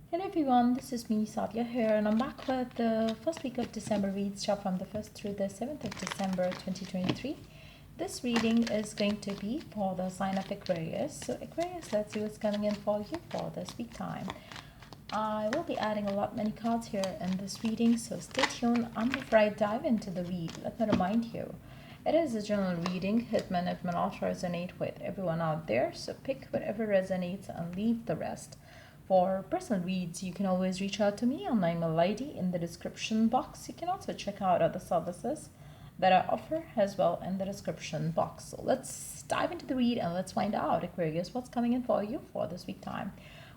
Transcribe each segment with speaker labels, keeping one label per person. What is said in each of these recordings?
Speaker 1: Hello everyone, this is me Sadia here, and I'm back with the first week of December reads from the 1st through the 7th of December 2023. This reading is going to be for the sign of Aquarius. So Aquarius, let's see what's coming in for you for this week time. I will be adding many cards here in this reading, so stay tuned. Before I dive into the read, let me remind you, it is a general reading. It may not resonate with everyone out there, so pick whatever resonates and leave the rest. For personal reads, you can always reach out to me on my email ID in the description box. You can also check out other services that I offer as well in the description box. So let's dive into the read and let's find out, Aquarius, what's coming in for you for this week time.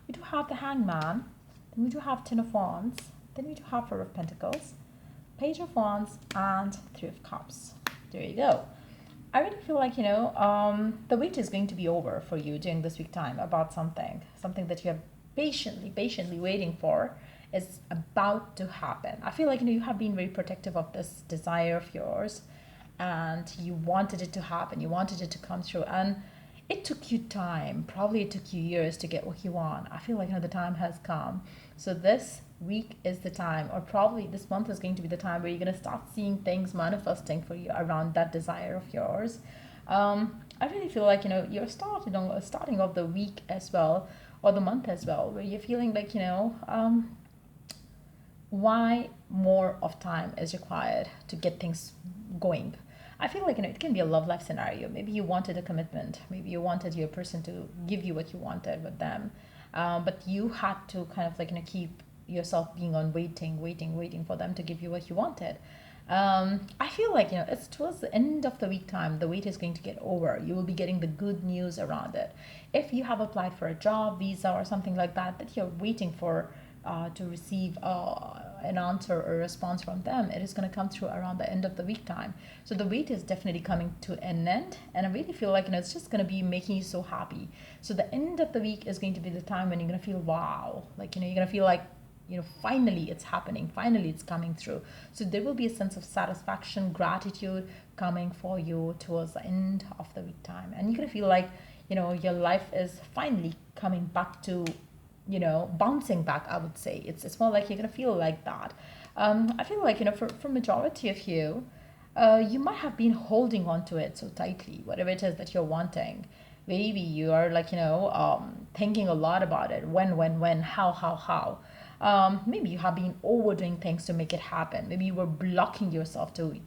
Speaker 1: We do have the Hangman, then we do have Ten of Wands, then we do have Four of Pentacles, Page of Wands, and Three of Cups. There you go. I really feel like, the wait is going to be over for you during this week time about something that you have patiently waiting for is about to happen. I feel like, you have been very protective of this desire of yours and you wanted it to happen. You wanted it to come through, and it took you time. Probably it took you years to get what you want. I feel like, the time has come. So this week is the time, or probably this month is going to be the time where you're going to start seeing things manifesting for you around that desire of yours. I really feel like, you're starting off the week as well, or the month as well, where you're feeling like, why more of time is required to get things going. I feel like, it can be a love life scenario. Maybe you wanted a commitment. Maybe you wanted your person to give you what you wanted with them. But you had to kind of like, keep yourself being on waiting for them to give you what you wanted. I feel like, it's towards the end of the week time, the wait is going to get over. You will be getting the good news around it. If you have applied for a job, visa, or something like that, that you're waiting for to receive an answer or a response from them, it is going to come through around the end of the week time. So the wait is definitely coming to an end, and I really feel like, it's just going to be making you so happy. So the end of the week is going to be the time when you're going to feel wow, like, you're going to feel like, finally it's happening, finally it's coming through. So there will be a sense of satisfaction, gratitude coming for you towards the end of the week time, and you're going to feel like, your life is finally coming back to, bouncing back. I would say it's more like you're going to feel like that. I feel like, for majority of you, you might have been holding on to it so tightly, whatever it is that you're wanting. Maybe you are like, thinking a lot about it. When, how. Maybe you have been overdoing things to make it happen. Maybe you were blocking yourself to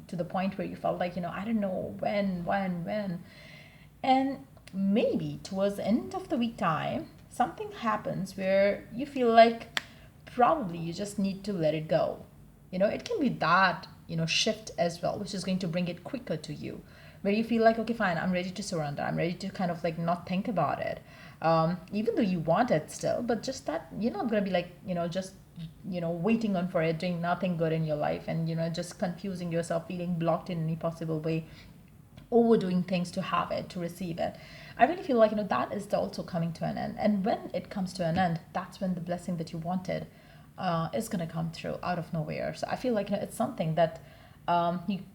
Speaker 1: the point where you felt like, I don't know when. And maybe towards the end of the week time, something happens where you feel like probably you just need to let it go. It can be that, shift as well, which is going to bring it quicker to you, where you feel like, okay, fine, I'm ready to surrender. I'm ready to kind of like not think about it. Even though you want it still, but just that you're not going to be like, just, waiting on for it, doing nothing good in your life, and, just confusing yourself, feeling blocked in any possible way, overdoing things to have it, to receive it. I really feel like, that is also coming to an end. And when it comes to an end, that's when the blessing that you wanted is going to come through out of nowhere. So I feel like, it's something that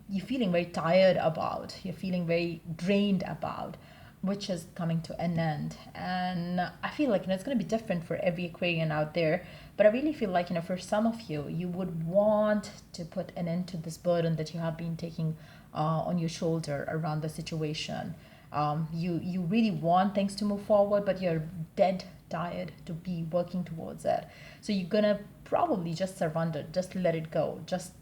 Speaker 1: you're feeling very tired about, you're feeling very drained about, which is coming to an end. And I feel like, it's going to be different for every Aquarian out there. But I really feel like, for some of you, you would want to put an end to this burden that you have been taking on your shoulder around the situation. You really want things to move forward, but you're dead tired to be working towards it. So you're gonna probably just surrender, just let it go, just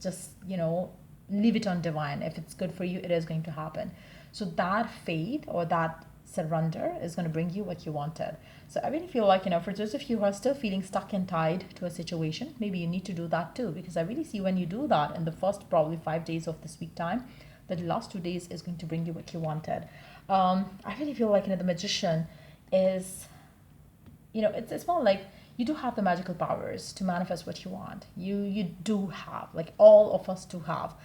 Speaker 1: leave it on divine. If it's good for you, it is going to happen. So that faith or that surrender is going to bring you what you wanted. So I really feel like, for those of you who are still feeling stuck and tied to a situation, maybe you need to do that too, because I really see when you do that in the first probably 5 days of this week time, that the last 2 days is going to bring you what you wanted. I really feel like, the magician is, it's more like you do have the magical powers to manifest what you want. You do have, like all of us do have.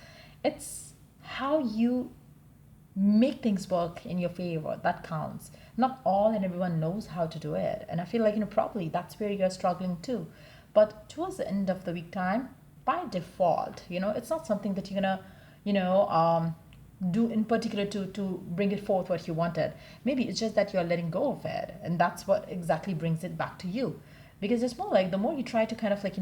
Speaker 1: It's how you make things work in your favor that counts. Not all and everyone knows how to do it, and I feel like, probably that's where you're struggling too. But towards the end of the week time, by default, it's not something that you're gonna, do in particular to bring it forth what you wanted. Maybe it's just that you're letting go of it, and that's what exactly brings it back to you. because it's more like the more you try to kind of like,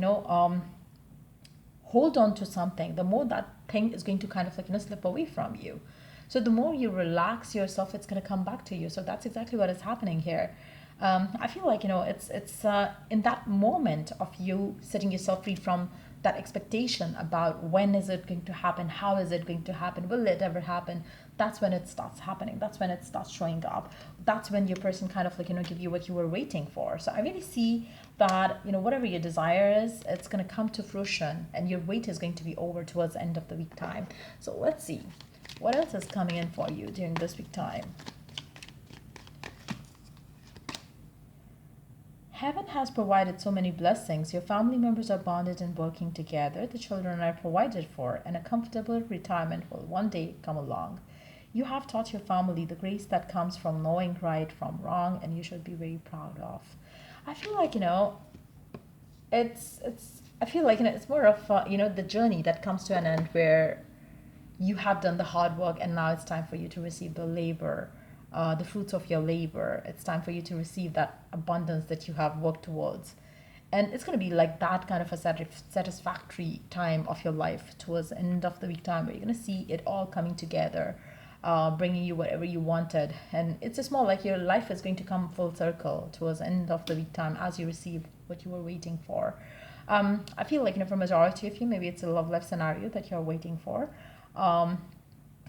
Speaker 1: hold on to something, the more that thing is going to kind of like, slip away from you. So the more you relax yourself, it's going to come back to you. So that's exactly what is happening here. I feel like, it's in that moment of you setting yourself free from that expectation about when is it going to happen, how is it going to happen, will it ever happen. That's when it starts happening. That's when it starts showing up. That's when your person kind of like, give you what you were waiting for. So I really see that, whatever your desire is, it's going to come to fruition, and your wait is going to be over towards the end of the week time. So let's see what else is coming in for you during this week time. Heaven has provided so many blessings. Your family members are bonded and working together. The children are provided for, and a comfortable retirement will one day come along. You have taught your family the grace that comes from knowing right from wrong, and you should be very proud of. I feel like, it's I feel like, it's more of the journey that comes to an end, where you have done the hard work, and now it's time for you to receive the labor, the fruits of your labor. It's time for you to receive that abundance that you have worked towards. And it's going to be like that kind of a satisfactory time of your life towards the end of the week time, where you're going to see it all coming together, bringing you whatever you wanted. And it's just more like your life is going to come full circle towards the end of the week time as you receive what you were waiting for. I feel like, for majority of you, maybe it's a love life scenario that you're waiting for.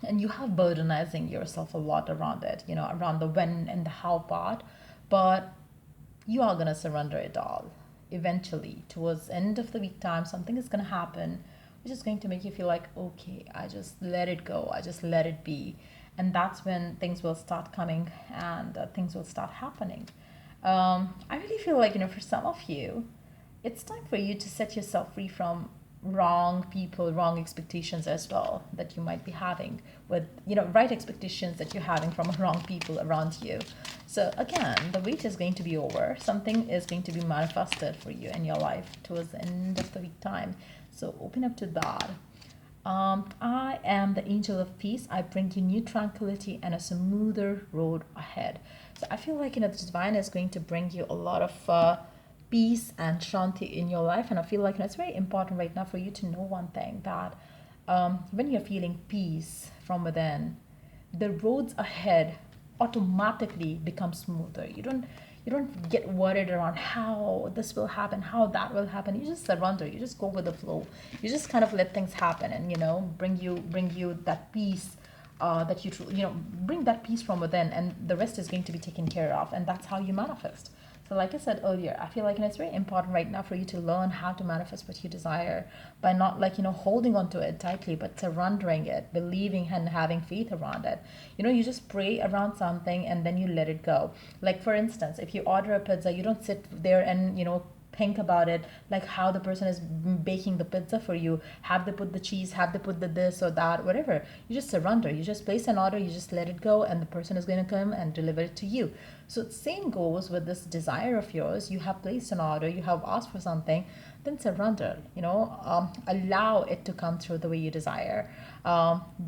Speaker 1: And you have burdenizing yourself a lot around it, around the when and the how part, but you are going to surrender it all. Eventually, towards the end of the week time, something is going to happen, which is going to make you feel like, okay, I just let it go, I just let it be. And that's when things will start coming, and things will start happening. I really feel like, for some of you, it's time for you to set yourself free from wrong people, wrong expectations as well that you might be having with, right expectations that you're having from wrong people around you. So again, the wait is going to be over. Something is going to be manifested for you in your life towards the end of the week time. So open up to that. I am the angel of peace. I bring you new tranquility and a smoother road ahead. So I feel like, the divine is going to bring you a lot of peace and shanti in your life. And I feel like, it's very important right now for you to know one thing, that when you're feeling peace from within, the roads ahead automatically become smoother. You don't get worried around how this will happen, how that will happen. You just surrender. You just go with the flow. You just kind of let things happen, and bring you that peace, that bring that peace from within, and the rest is going to be taken care of. And that's how you manifest. So like I said earlier, I feel like, it's very important right now for you to learn how to manifest what you desire, by not holding on to it tightly, but surrendering it, believing and having faith around it. You just pray around something, and then you let it go. Like for instance, if you order a pizza, you don't sit there and think about it, like how the person is baking the pizza for you. Have they put the cheese, have they put the this or that, whatever. You just surrender. You just place an order, you just let it go, and the person is going to come and deliver it to you. So the same goes with this desire of yours. You have placed an order, you have asked for something, then surrender. Allow it to come through the way you desire.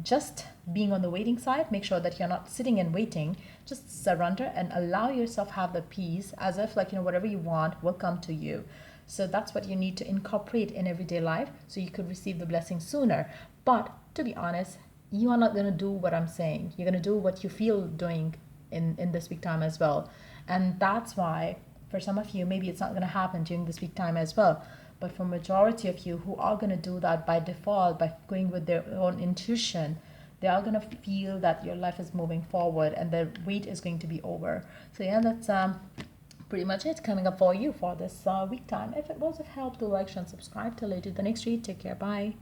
Speaker 1: Just being on the waiting side, make sure that you're not sitting and waiting. Just surrender and allow yourself have the peace, as if whatever you want will come to you. So that's what you need to incorporate in everyday life, so you could receive the blessing sooner. But to be honest, you are not going to do what I'm saying. You're going to do what you feel doing in this week time as well. And that's why for some of you, maybe it's not going to happen during this week time as well. But for majority of you who are going to do that by default, by going with their own intuition, they are going to feel that your life is moving forward, and the wait is going to be over. So yeah, that's pretty much it coming up for you for this week time. If it was of help, do like, share, and subscribe. Till later the next read. Take care. Bye.